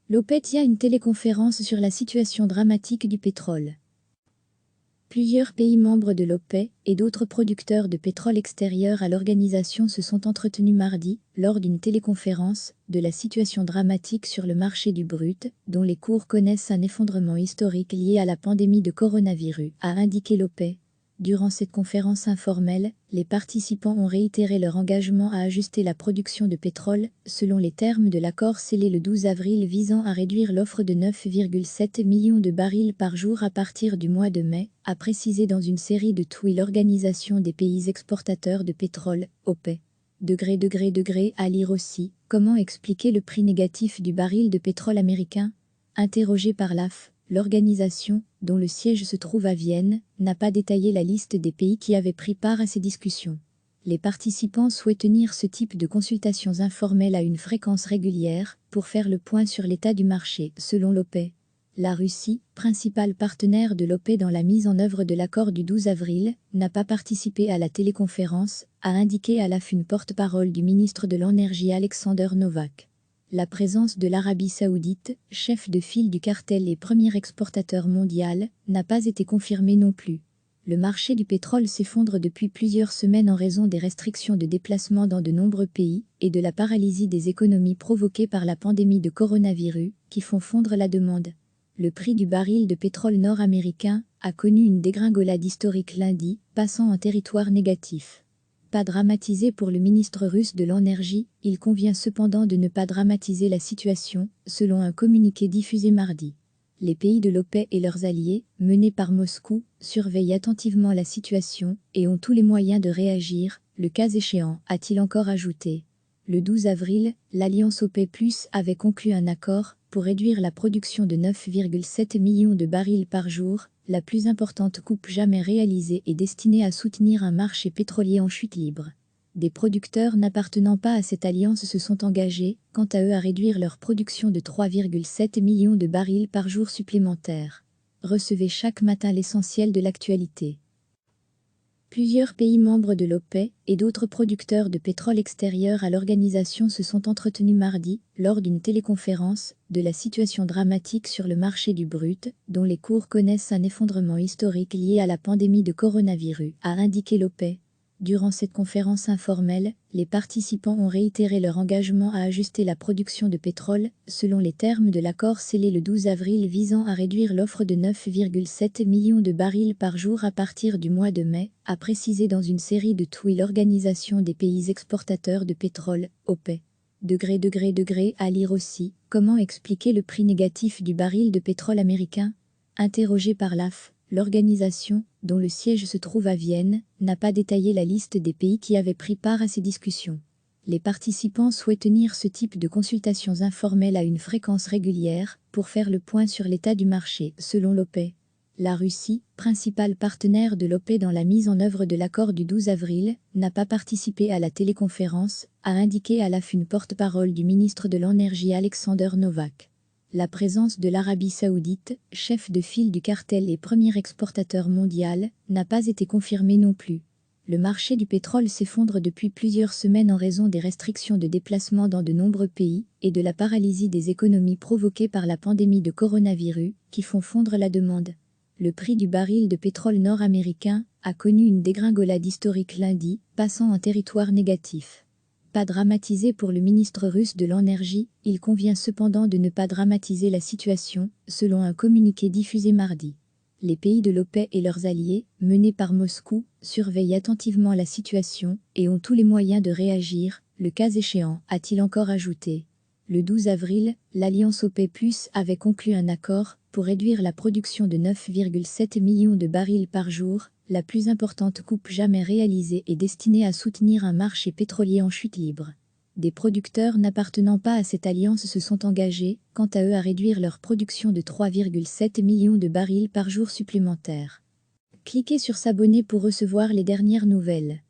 L'OPEC tient une téléconférence sur la situation dramatique du pétrole. Plusieurs pays membres de l'OPEC et d'autres producteurs de pétrole extérieur à l'organisation se sont entretenus mardi, lors d'une téléconférence, de la situation dramatique sur le marché du brut, dont les cours connaissent un effondrement historique lié à la pandémie de coronavirus, a indiqué l'OPEC. Durant cette conférence informelle, les participants ont réitéré leur engagement à ajuster la production de pétrole, selon les termes de l'accord scellé le 12 avril visant à réduire l'offre de 9,7 millions de barils par jour à partir du mois de mai, a précisé dans une série de tweets l'Organisation des pays exportateurs de pétrole, OPEC. À lire aussi, comment expliquer le prix négatif du baril de pétrole américain? Interrogé par l'AF, l'organisation, dont le siège se trouve à Vienne, n'a pas détaillé la liste des pays qui avaient pris part à ces discussions. Les participants souhaitent tenir ce type de consultations informelles à une fréquence régulière pour faire le point sur l'état du marché, selon l'OPEC. La Russie, principal partenaire de l'OPEC dans la mise en œuvre de l'accord du 12 avril, n'a pas participé à la téléconférence, a indiqué à l'AF une porte-parole du ministre de l'Énergie Alexander Novak. La présence de l'Arabie saoudite, chef de file du cartel et premier exportateur mondial, n'a pas été confirmée non plus. Le marché du pétrole s'effondre depuis plusieurs semaines en raison des restrictions de déplacement dans de nombreux pays et de la paralysie des économies provoquée par la pandémie de coronavirus, qui font fondre la demande. Le prix du baril de pétrole nord-américain a connu une dégringolade historique lundi, passant en territoire négatif. Pas dramatisé pour le ministre russe de l'Énergie, il convient cependant de ne pas dramatiser la situation, selon un communiqué diffusé mardi. Les pays de l'OPEC et leurs alliés, menés par Moscou, surveillent attentivement la situation et ont tous les moyens de réagir, le cas échéant, a-t-il encore ajouté. Le 12 avril, l'alliance OPEC+ avait conclu un accord pour réduire la production de 9,7 millions de barils par jour, la plus importante coupe jamais réalisée et destinée à soutenir un marché pétrolier en chute libre. Des producteurs n'appartenant pas à cette alliance se sont engagés, quant à eux, à réduire leur production de 3,7 millions de barils par jour supplémentaires. Recevez chaque matin l'essentiel de l'actualité. Plusieurs pays membres de l'OPEC et d'autres producteurs de pétrole extérieur à l'organisation se sont entretenus mardi, lors d'une téléconférence, de la situation dramatique sur le marché du brut, dont les cours connaissent un effondrement historique lié à la pandémie de coronavirus, a indiqué l'OPEC. Durant cette conférence informelle, les participants ont réitéré leur engagement à ajuster la production de pétrole, selon les termes de l'accord scellé le 12 avril visant à réduire l'offre de 9,7 millions de barils par jour à partir du mois de mai, a précisé dans une série de tweets l'Organisation des pays exportateurs de pétrole, OPEC. À lire aussi, comment expliquer le prix négatif du baril de pétrole américain? Interrogé par l'AF, l'organisation, dont le siège se trouve à Vienne, n'a pas détaillé la liste des pays qui avaient pris part à ces discussions. Les participants souhaitent tenir ce type de consultations informelles à une fréquence régulière pour faire le point sur l'état du marché, selon l'OPEC. La Russie, principal partenaire de l'OPEC dans la mise en œuvre de l'accord du 12 avril, n'a pas participé à la téléconférence, a indiqué à l'AF une porte-parole du ministre de l'Énergie Alexander Novak. La présence de l'Arabie saoudite, chef de file du cartel et premier exportateur mondial, n'a pas été confirmée non plus. Le marché du pétrole s'effondre depuis plusieurs semaines en raison des restrictions de déplacement dans de nombreux pays et de la paralysie des économies provoquée par la pandémie de coronavirus, qui font fondre la demande. Le prix du baril de pétrole nord-américain a connu une dégringolade historique lundi, passant en territoire négatif. Pas dramatisé pour le ministre russe de l'Énergie, il convient cependant de ne pas dramatiser la situation, selon un communiqué diffusé mardi. Les pays de l'OPEC et leurs alliés, menés par Moscou, surveillent attentivement la situation et ont tous les moyens de réagir, le cas échéant, a-t-il encore ajouté. Le 12 avril, l'alliance OPEC+ avait conclu un accord pour réduire la production de 9,7 millions de barils par jour, la plus importante coupe jamais réalisée et destinée à soutenir un marché pétrolier en chute libre. Des producteurs n'appartenant pas à cette alliance se sont engagés, quant à eux, à réduire leur production de 3,7 millions de barils par jour supplémentaires. Cliquez sur s'abonner pour recevoir les dernières nouvelles.